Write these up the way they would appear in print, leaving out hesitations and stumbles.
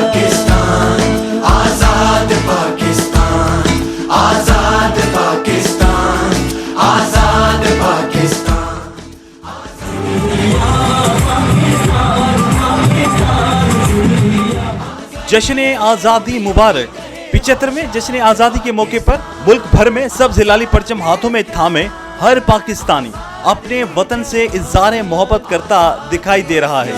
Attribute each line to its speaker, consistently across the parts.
Speaker 1: पाकिस्तान, आजाद पाकिस्तान, आजाद पाकिस्तान, आजाद पाकिस्तान।
Speaker 2: जश्न आज़ादी मुबारक। 75वें जश्न आज़ादी के मौके पर मुल्क भर में सब्ज़ हिलाली परचम हाथों में थामे हर पाकिस्तानी अपने वतन से इज़हार मोहब्बत करता दिखाई दे रहा है।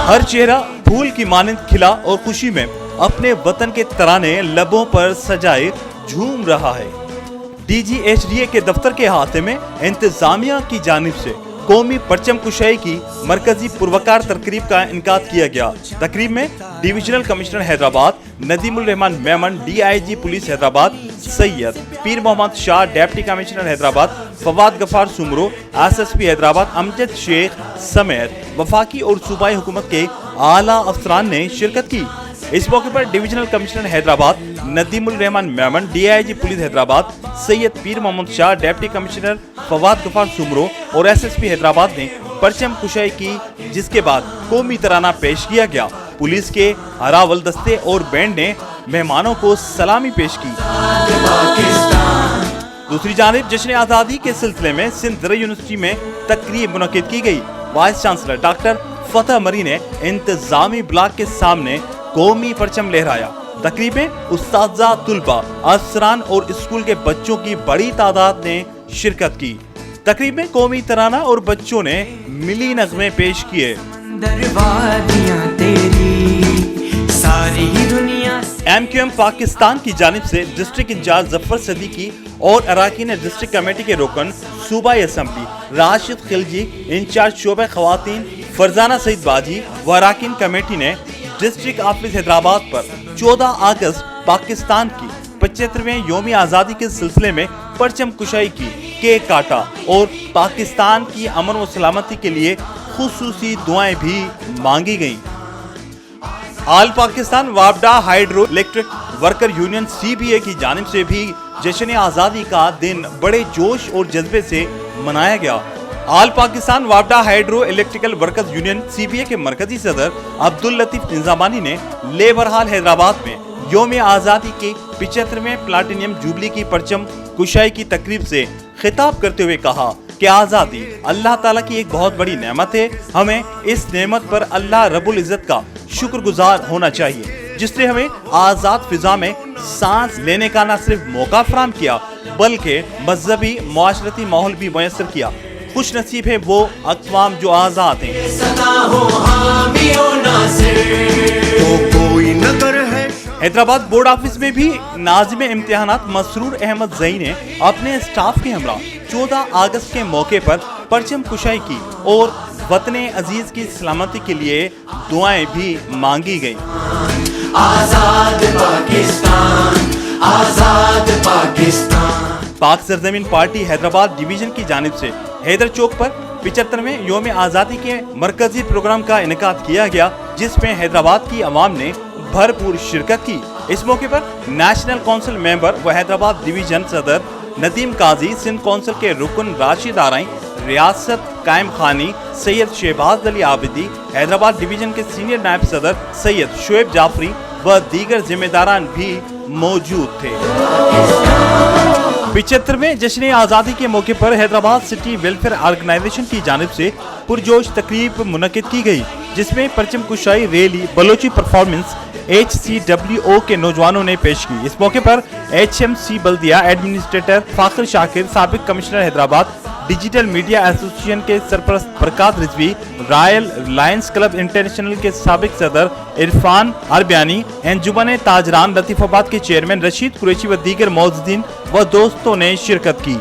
Speaker 2: हर चेहरा फूल की मानंद खिला और खुशी में अपने वतन के तराने लबों पर सजाए झूम रहा है। DGHDA के दफ्तर के अहाते में इंतजामिया की जानिब से कौमी परचम कुशाई की मरकजी पुरवकार तकरीब का इनकाद किया गया। तकरीब में divisional commissioner Hyderabad Nadeemul Rehman Memon, DIG police Hyderabad Syed Pir Mohammad Shah, deputy commissioner Hyderabad Fawad Ghaffar Soomro, SSP Hyderabad Amjad Sheikh समेत वफाकी और सूबाई हुकूमत के आला अफसरान ने शिरकत की। इस मौके पर divisional commissioner Hyderabad Nadeemul Rehman Memon, DIG police Hyderabad Syed Pir Mohammad Shah, deputy commissioner Fawad Ghaffar Soomro और SSP हैदराबाद ने परचम कुशाई की, जिसके बाद कौमी तराना पेश किया गया। पुलिस के हरावल दस्ते और बैंड ने मेहमानों को सलामी पेश की। दूसरी जानिब जश्न आज़ादी के सिलसिले में सिंध दर्रा यूनिवर्सिटी में तकरीब मुनक्किद की गई। वाइस चांसलर डॉक्टर फतह मरी ने इंतजामी ब्लॉक के सामने कौमी परचम लहराया। तकरीब में उस्ताज़ा, तुलबा, अफसरान और स्कूल के बच्चों की बड़ी तादाद ने शिरकत की। तकरीब में कौमी तराना और बच्चों ने मिली नगमे पेश किए। MQM पाकिस्तान की जानिब से डिस्ट्रिक्ट इंचार्ज जफर सदीकी और अराकीन डिस्ट्रिक्ट कमेटी के रुकन सूबाई असम्बली राशिद खिलजी, इंचार्ज शोबे खवातीन फरजाना सईद बाजी व अराकीन कमेटी ने डिस्ट्रिक्ट ऑफिस हैदराबाद पर 14 अगस्त पाकिस्तान की 75वें योम आज़ादी के सिलसिले में परचम कुशाई की, केक काटा और पाकिस्तान की अमन व सलामती के लिए खुसूसी दुआएं भी मांगी गईं। आल पाकिस्तान वापडा hydro electric worker union CBA की जानिब से भी जश्न आज़ादी का दिन बड़े जोश और जज्बे से मनाया गया। आल पाकिस्तान वापडा hydro electrical workers union CBA के मरकजी सदर अब्दुल लतीफ निजामानी ने लेबर हॉल हैदराबाद में योम आज़ादी के 75वें प्लाटिनियम जुबली की परचम कुशाई की तकरीब से खिताब करते हुए कहा कि आज़ादी अल्लाह ताला की एक बहुत बड़ी नेमत है। हमें इस नेमत पर अल्लाह रब्बुल इज़्ज़त का शुक्रगुजार होना चाहिए, जिसने हमें आज़ाद फिजा में सांस लेने का न सिर्फ मौका फराहम किया बल्कि मजहबी मुआशरती माहौल भी मुयस्सर किया। खुश नसीब है वो अक़वाम जो आज़ाद हैं। हैदराबाद बोर्ड ऑफिस में भी नाज़िम इम्तिहानात मसरूर अहमद ज़ई ने अपने स्टाफ के हमरा 14 अगस्त के मौके पर परचम कुशाई की और वतने अजीज की सलामती के लिए दुआएं भी मांगी गईं।
Speaker 1: आजाद पाकिस्तान, आजाद पाकिस्तान।
Speaker 2: पाक सरजमीन पार्टी हैदराबाद डिवीजन की जानिब से हैदर चौक पर 75वें योम आज़ादी के मरकजी प्रोग्राम का इनेकाद किया गया, जिसमें हैदराबाद की अवाम ने भरपूर शिरकत की। इस मौके पर नेशनल काउंसिल मेंबर व हैदराबाद डिवीजन सदर नदीम काजी, सिंध काउंसिल के रुकन राशिद आरई, रियासत कायम खानी सैयद शहबाज अली आबिदी, हैदराबाद डिवीजन के सीनियर नायब सदर सैयद शुएब जाफरी व दीगर जिम्मेदारान भी मौजूद थे। 75वें जश्न आज़ादी के मौके पर हैदराबाद सिटी वेलफेयर ऑर्गेनाइजेशन की जानिब से पुरजोश तकरीब मुनक्किद की गई, जिसमें परचम कुशाई रैली बलोची परफॉर्मेंस HCWO के नौजवानों ने पेश की। इस मौके पर HMC बल्दिया एडमिनिस्ट्रेटर फाखिर शाकिर, साबिक commissioner Hyderabad Digital Media Association के सरपरस्त Barkat Rizvi, Royal Lions Club International के साबिक सदर इरफान अरबियानी, अंजुमन ताजरान लतीफाबाद के चेयरमैन रशीद कुरैशी व दीगर मौजूदीन व दोस्तों ने शिरकत की।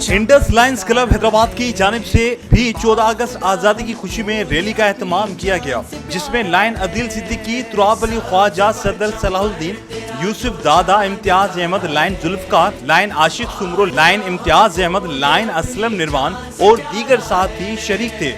Speaker 2: इंडस लायंस क्लब हैदराबाद की जानिब से भी 14 अगस्त आज़ादी की खुशी में रैली का एहतमाम किया गया, जिसमें लायन अदील सिद्दीकी, तुराब अली ख्वाजा, सदर सलाहुद्दीन, यूसुफ दादा, इम्तियाज अहमद, लायन जुल्फकार, लायन आशिक सुमरो, लायन इम्तियाज अहमद, लायन असलम निर्वाण और दीगर साथी शरीक थे।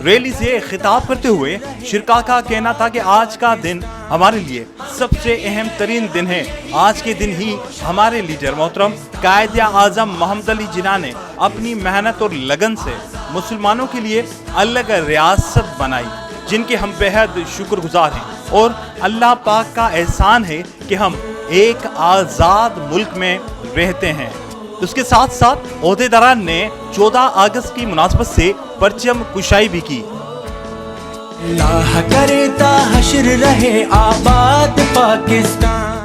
Speaker 2: रैली से खिताब करते हुए शिरका का कहना था कि आज का दिन हमारे लिए सबसे अहम तरीन दिन है। आज के दिन ही हमारे लीडर मोहतरम कायद आज़म मोहम्मद अली जिन्ना ने अपनी मेहनत और लगन से مسلمانوں کے لیے الگ ریاست بنائی جن کے ہم بیحد شکر گزار ہیں، اور اللہ پاک کا احسان ہے کہ ہم ایک آزاد ملک میں رہتے ہیں۔ اس کے ساتھ ساتھ عہدیداران نے 14 اگست کی مناسبت سے پرچم کشائی بھی کی۔
Speaker 1: اللہ کرے تا حشر رہے آباد پاکستان۔